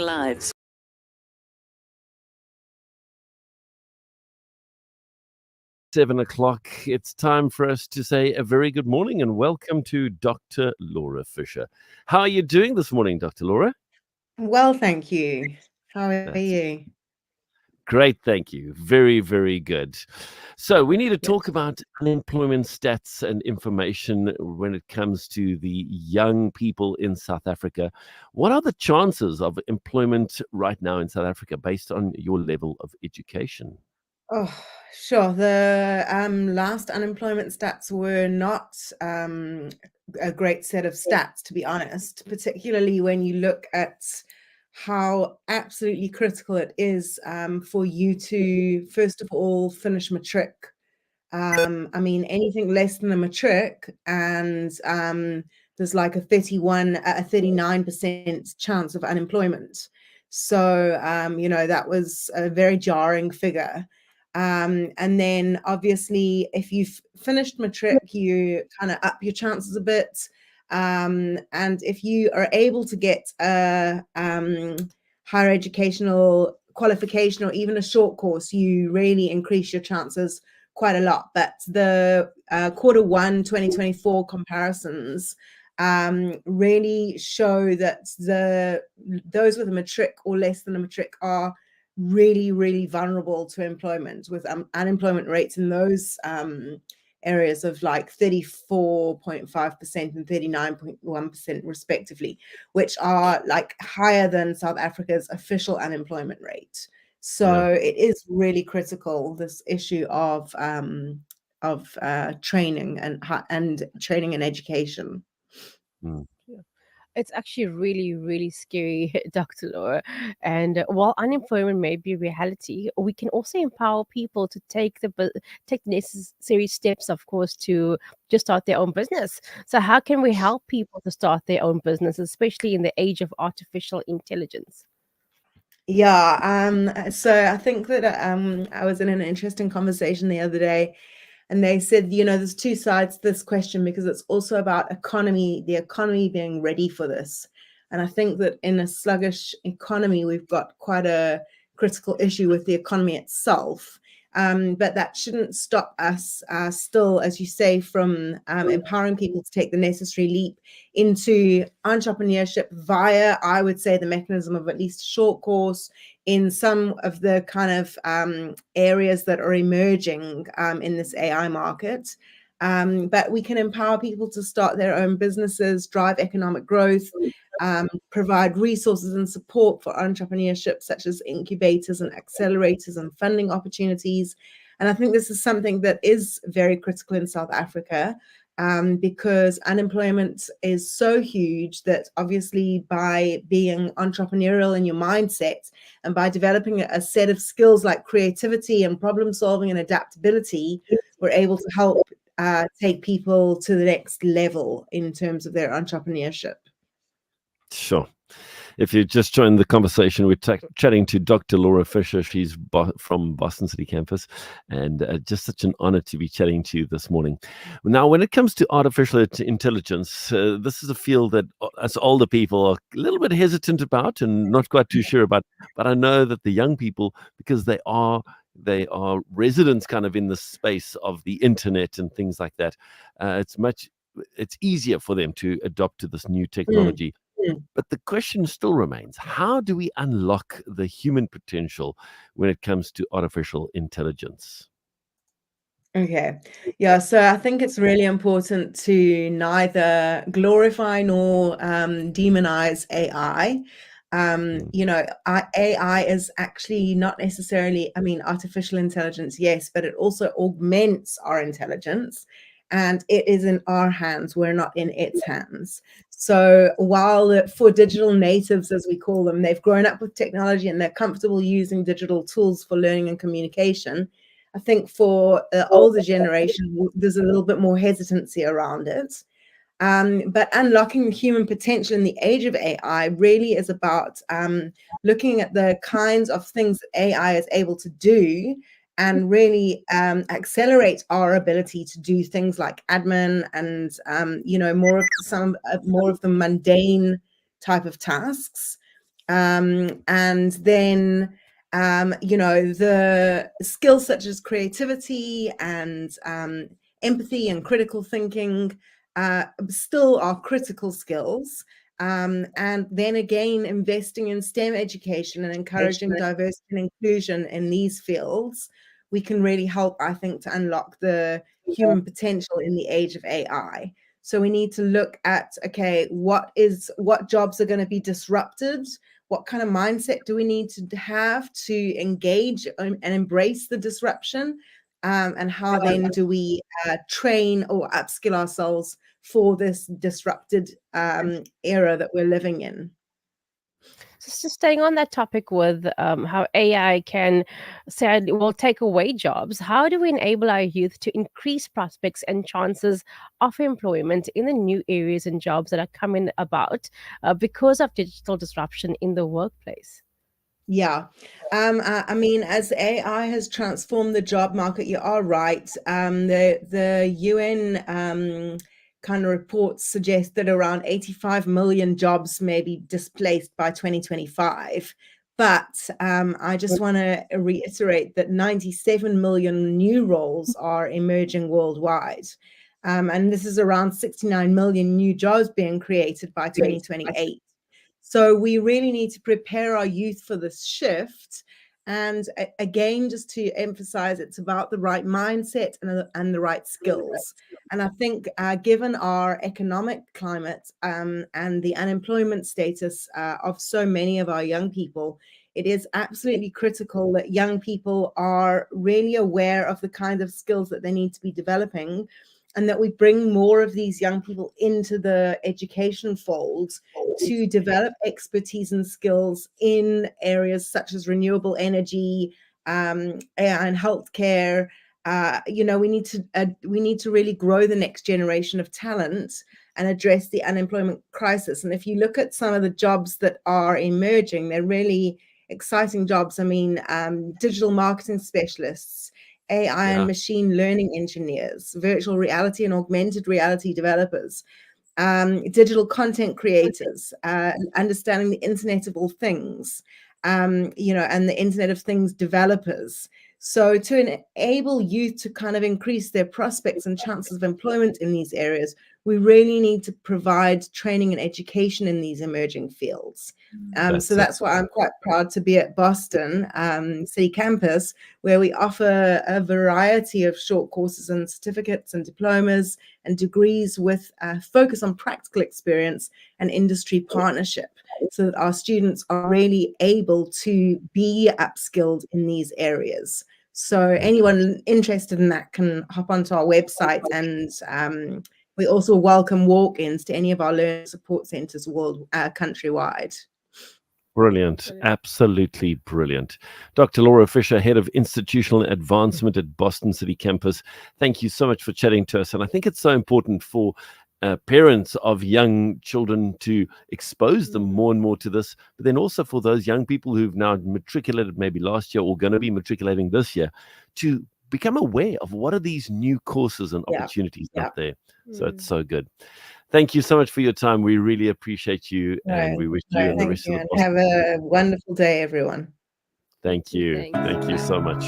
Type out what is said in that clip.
lives. $7:00. It's time for us to say a very good morning and welcome to Dr. Laura Fisher. How are you doing this morning, Dr. Laura? Well, thank you. How are That's you? great, thank you. Very, very good. So, we need to talk about unemployment stats and information when it comes to the young people in South Africa. What are the chances of employment right now in South Africa based on your level of education? Oh, sure. The last unemployment stats were not a great set of stats, to be honest, particularly when you look at how absolutely critical it is for you to, first of all, finish matric. I mean, anything less than a matric, and there's like a 39% chance of unemployment. So, that was a very jarring figure. And then obviously, if you've finished matric, you kind of up your chances a bit. And if you are able to get a higher educational qualification or even a short course, you really increase your chances quite a lot. But the Q1 2024 comparisons really show that those with a matric or less than a matric are really, really vulnerable to employment, with unemployment rates in those areas of like 34.5% and 39.1% respectively, which are like higher than South Africa's official unemployment rate. So it is really critical, this issue of training and training and education. Mm. It's actually really, really scary, Dr. Laura. And while unemployment may be reality, we can also empower people to take the necessary steps, of course, to just start their own business. So how can we help people to start their own business, especially in the age of artificial intelligence? Yeah, so I think that I was in an interesting conversation the other day, and they said, there's two sides to this question, because it's also about the economy being ready for this. And I think that in a sluggish economy, we've got quite a critical issue with the economy itself. But that shouldn't stop us still, as you say, from empowering people to take the necessary leap into entrepreneurship via, I would say, the mechanism of at least a short course in some of the kind of areas that are emerging in this AI market. But we can empower people to start their own businesses, drive economic growth, provide resources and support for entrepreneurship, such as incubators and accelerators and funding opportunities. And I think this is something that is very critical in South Africa, because unemployment is so huge that obviously by being entrepreneurial in your mindset and by developing a set of skills like creativity and problem solving and adaptability, we're able to help take people to the next level in terms of their entrepreneurship. Sure. If you just joined the conversation, we're chatting to Dr. Laura Fisher. She's from Boston City campus, and just such an honor to be chatting to you this morning. Now, when it comes to artificial intelligence, this is a field that us older people are a little bit hesitant about and not quite too sure about. But I know that the young people, because they are residents kind of in the space of the internet and things like that, it's easier for them to adopt to this new technology. But the question still remains, how do we unlock the human potential when it comes to artificial intelligence? Okay. Yeah, so I think it's really important to neither glorify nor demonize AI. AI is actually not necessarily, artificial intelligence, yes, but it also augments our intelligence. And it is in our hands. We're not in its hands. So while for digital natives, as we call them, they've grown up with technology and they're comfortable using digital tools for learning and communication, I think for the older generation, there's a little bit more hesitancy around it. But unlocking human potential in the age of AI really is about looking at the kinds of things that AI is able to do and really accelerate our ability to do things like admin and more of the mundane type of tasks. And then the skills such as creativity and empathy and critical thinking still are critical skills. And then again, investing in STEM education and encouraging diversity and inclusion in these fields, we can really help, I think, to unlock the human potential in the age of AI. So we need to look at, okay, what jobs are going to be disrupted? What kind of mindset do we need to have to engage and embrace the disruption? And how then do we train or upskill ourselves for this disrupted era that we're living in? So staying on that topic with how AI can take away jobs, how do we enable our youth to increase prospects and chances of employment in the new areas and jobs that are coming about because of digital disruption in the workplace? Yeah. I mean, as AI has transformed the job market, you are right. The UN kind of reports suggest that around 85 million jobs may be displaced by 2025. But I just want to reiterate that 97 million new roles are emerging worldwide. And this is around 69 million new jobs being created by 2028. So we really need to prepare our youth for this shift. And again, just to emphasize, it's about the right mindset and the right skills. And I think given our economic climate and the unemployment status of so many of our young people, it is absolutely critical that young people are really aware of the kind of skills that they need to be developing, and that we bring more of these young people into the education fold to develop expertise and skills in areas such as renewable energy and healthcare. We need to really grow the next generation of talent and address the unemployment crisis. And if you look at some of the jobs that are emerging, they're really exciting jobs. I mean, digital marketing specialists, AI and machine learning engineers, virtual reality and augmented reality developers, digital content creators, understanding the Internet of all things, and the Internet of Things developers. So to enable youth to kind of increase their prospects and chances of employment in these areas, we really need to provide training and education in these emerging fields. So that's why I'm quite proud to be at Boston City Campus, where we offer a variety of short courses and certificates and diplomas and degrees with a focus on practical experience and industry partnership, so that our students are really able to be upskilled in these areas. So anyone interested in that can hop onto our website, and we also welcome walk-ins to any of our learning support centers countrywide. Brilliant. Absolutely brilliant. Dr. Laura Fisher, Head of Institutional Advancement at Boston City Campus, thank you so much for chatting to us. And I think it's so important for parents of young children to expose them more and more to this, but then also for those young people who've now matriculated maybe last year or going to be matriculating this year, to become aware of what are these new courses and opportunities out there. So it's so good. Thank you so much for your time. We really appreciate you, and we wish you and the rest of the Have a wonderful day, everyone. Thank you. Thank you so much.